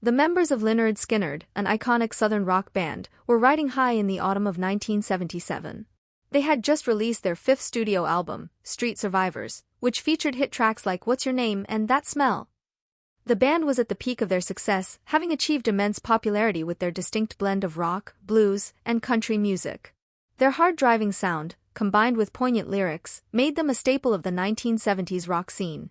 The members of Lynyrd Skynyrd, an iconic southern rock band, were riding high in the autumn of 1977. They had just released their fifth studio album, Street Survivors, which featured hit tracks like What's Your Name and That Smell. The band was at the peak of their success, having achieved immense popularity with their distinct blend of rock, blues, and country music. Their hard-driving sound, combined with poignant lyrics, made them a staple of the 1970s rock scene.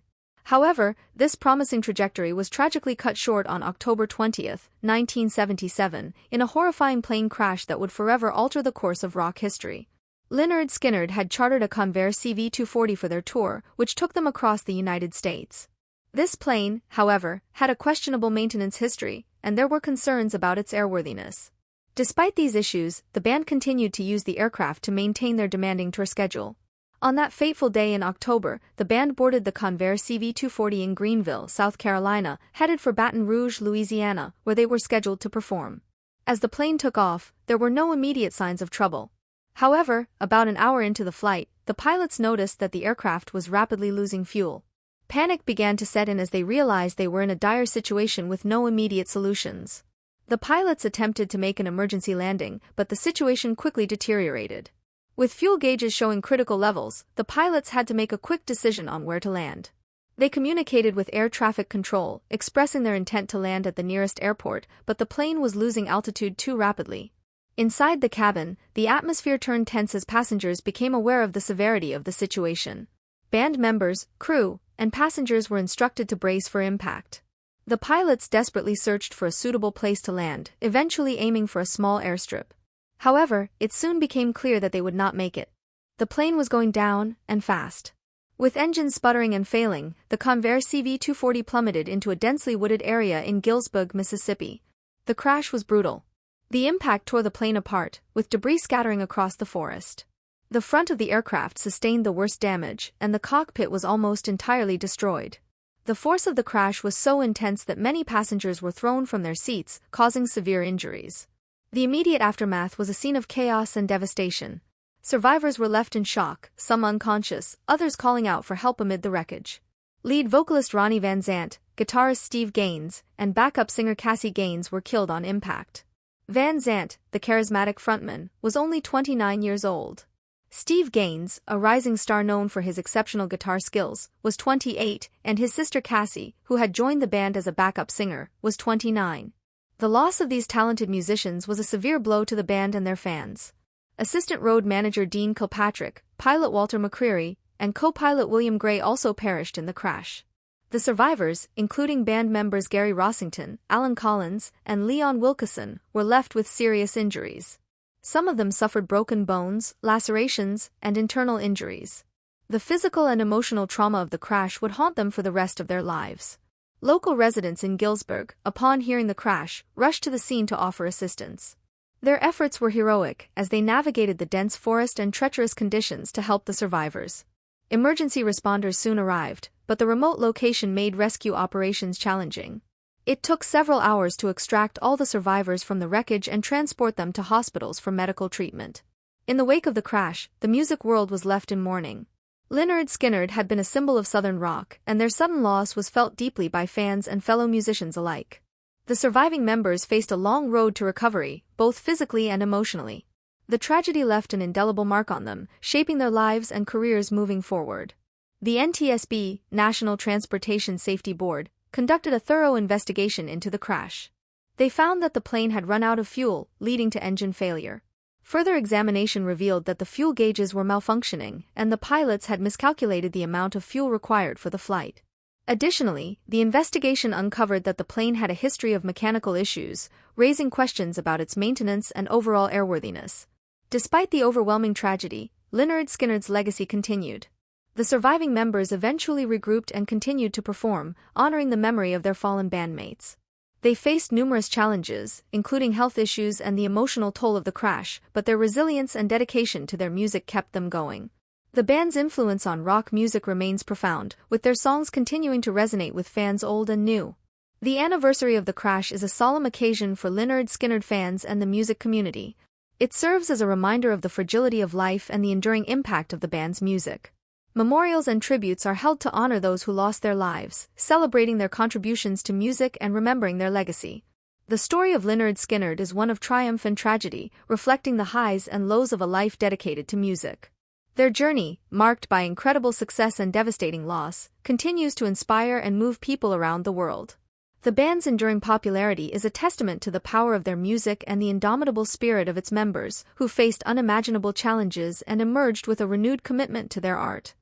However, this promising trajectory was tragically cut short on October 20, 1977, in a horrifying plane crash that would forever alter the course of rock history. Lynyrd Skynyrd had chartered a Convair CV-240 for their tour, which took them across the United States. This plane, however, had a questionable maintenance history, and there were concerns about its airworthiness. Despite these issues, the band continued to use the aircraft to maintain their demanding tour schedule. On that fateful day in October, the band boarded the Convair CV-240 in Greenville, South Carolina, headed for Baton Rouge, Louisiana, where they were scheduled to perform. As the plane took off, there were no immediate signs of trouble. However, about an hour into the flight, the pilots noticed that the aircraft was rapidly losing fuel. Panic began to set in as they realized they were in a dire situation with no immediate solutions. The pilots attempted to make an emergency landing, but the situation quickly deteriorated. With fuel gauges showing critical levels, the pilots had to make a quick decision on where to land. They communicated with air traffic control, expressing their intent to land at the nearest airport, but the plane was losing altitude too rapidly. Inside the cabin, the atmosphere turned tense as passengers became aware of the severity of the situation. Band members, crew, and passengers were instructed to brace for impact. The pilots desperately searched for a suitable place to land, eventually aiming for a small airstrip. However, it soon became clear that they would not make it. The plane was going down, and fast. With engines sputtering and failing, the Convair CV-240 plummeted into a densely wooded area in Gillsburg, Mississippi. The crash was brutal. The impact tore the plane apart, with debris scattering across the forest. The front of the aircraft sustained the worst damage, and the cockpit was almost entirely destroyed. The force of the crash was so intense that many passengers were thrown from their seats, causing severe injuries. The immediate aftermath was a scene of chaos and devastation. Survivors were left in shock, some unconscious, others calling out for help amid the wreckage. Lead vocalist Ronnie Van Zant, guitarist Steve Gaines, and backup singer Cassie Gaines were killed on impact. Van Zant, the charismatic frontman, was only 29 years old. Steve Gaines, a rising star known for his exceptional guitar skills, was 28, and his sister Cassie, who had joined the band as a backup singer, was 29. The loss of these talented musicians was a severe blow to the band and their fans. Assistant road manager Dean Kilpatrick, pilot Walter McCreary, and co-pilot William Gray also perished in the crash. The survivors, including band members Gary Rossington, Alan Collins, and Leon Wilkeson, were left with serious injuries. Some of them suffered broken bones, lacerations, and internal injuries. The physical and emotional trauma of the crash would haunt them for the rest of their lives. Local residents in Gillsburg, upon hearing the crash, rushed to the scene to offer assistance. Their efforts were heroic as they navigated the dense forest and treacherous conditions to help the survivors. Emergency responders soon arrived, but the remote location made rescue operations challenging. It took several hours to extract all the survivors from the wreckage and transport them to hospitals for medical treatment. In the wake of the crash, the music world was left in mourning. Lynyrd Skynyrd had been a symbol of Southern rock, and their sudden loss was felt deeply by fans and fellow musicians alike. The surviving members faced a long road to recovery, both physically and emotionally. The tragedy left an indelible mark on them, shaping their lives and careers moving forward. The NTSB, National Transportation Safety Board, conducted a thorough investigation into the crash. They found that the plane had run out of fuel, leading to engine failure. Further examination revealed that the fuel gauges were malfunctioning, and the pilots had miscalculated the amount of fuel required for the flight. Additionally, the investigation uncovered that the plane had a history of mechanical issues, raising questions about its maintenance and overall airworthiness. Despite the overwhelming tragedy, Lynyrd Skynyrd's legacy continued. The surviving members eventually regrouped and continued to perform, honoring the memory of their fallen bandmates. They faced numerous challenges, including health issues and the emotional toll of the crash, but their resilience and dedication to their music kept them going. The band's influence on rock music remains profound, with their songs continuing to resonate with fans old and new. The anniversary of the crash is a solemn occasion for Lynyrd Skynyrd fans and the music community. It serves as a reminder of the fragility of life and the enduring impact of the band's music. Memorials and tributes are held to honor those who lost their lives, celebrating their contributions to music and remembering their legacy. The story of Lynyrd Skynyrd is one of triumph and tragedy, reflecting the highs and lows of a life dedicated to music. Their journey, marked by incredible success and devastating loss, continues to inspire and move people around the world. The band's enduring popularity is a testament to the power of their music and the indomitable spirit of its members, who faced unimaginable challenges and emerged with a renewed commitment to their art.